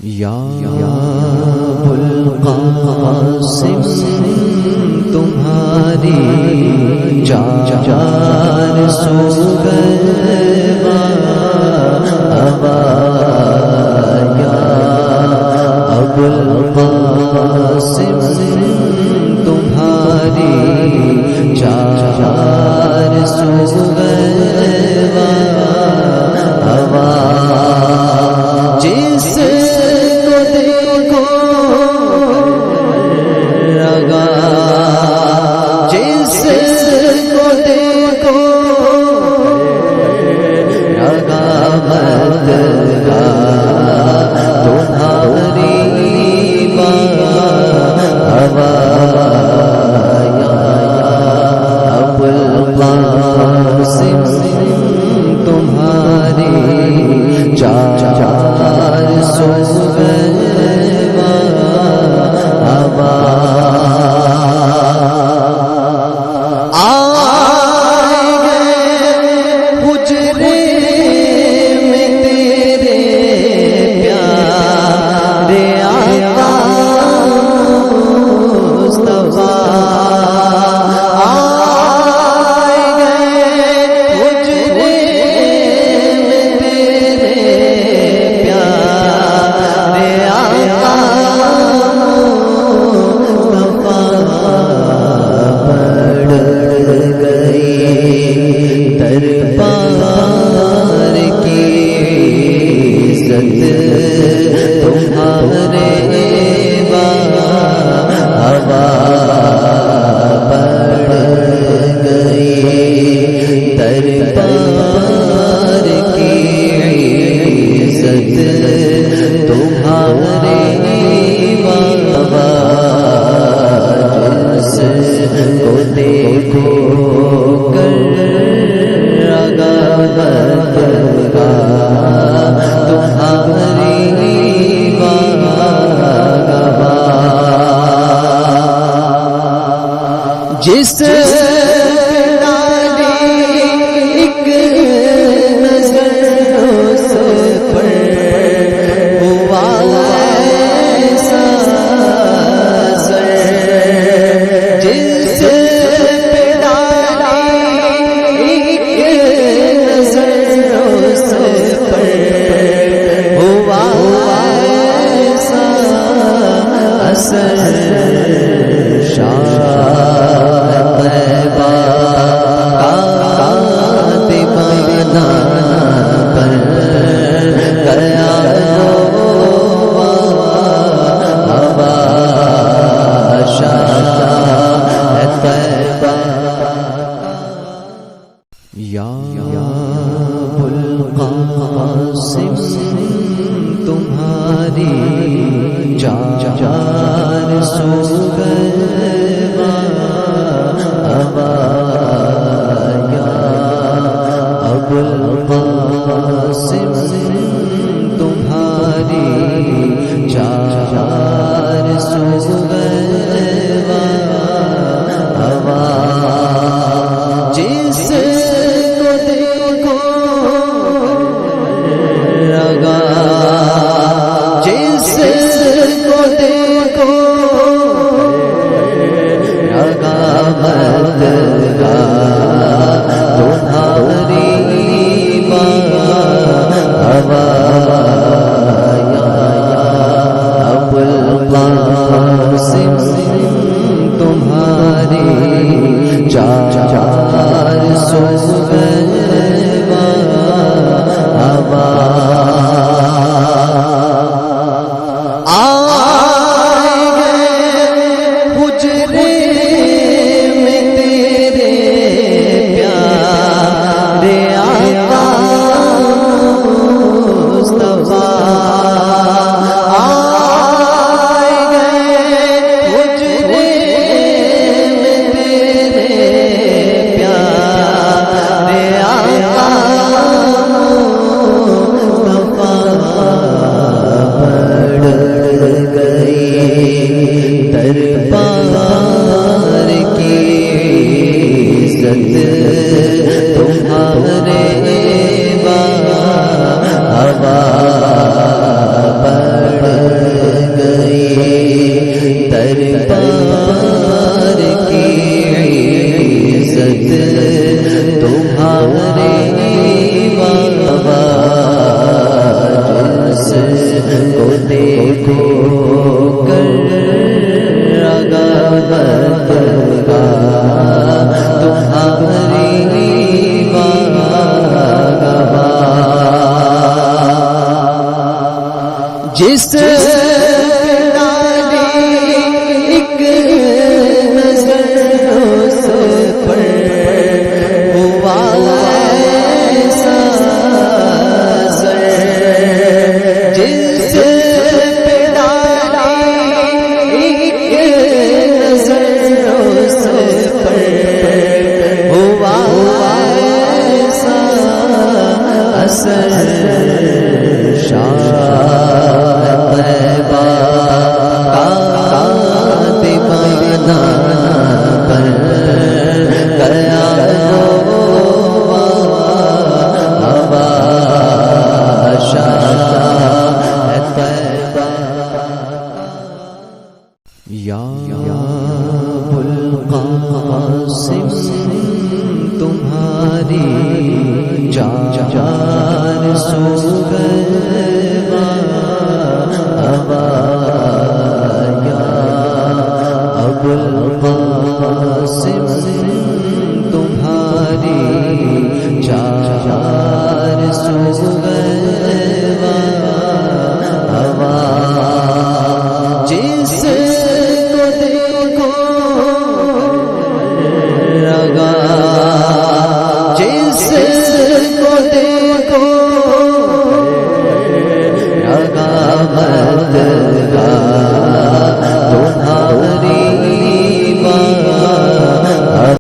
یا ابوالقاسم تمہاری چار سو یا ابوالقاسم تمہاری چار سو جس کو دیکھو رگا جس کو دیکھو رگا مت گا تمہاری ہوا یا ابوالقاسم تمہاری چار سو جس ڈالی ایک نظر اس پر ہوا ایسا اثر جس ڈالی ایک نظر اس پر ہوا ایسا اثر یا ابوالقاسم تمہاری چار سو یا ابوالقاسم تمہاری چار سو جس کو دیکھو رگا جس کو دیکھو رگا مت گا تمہاری ہوا یا ابوالقاسم تمہاری چار سو جس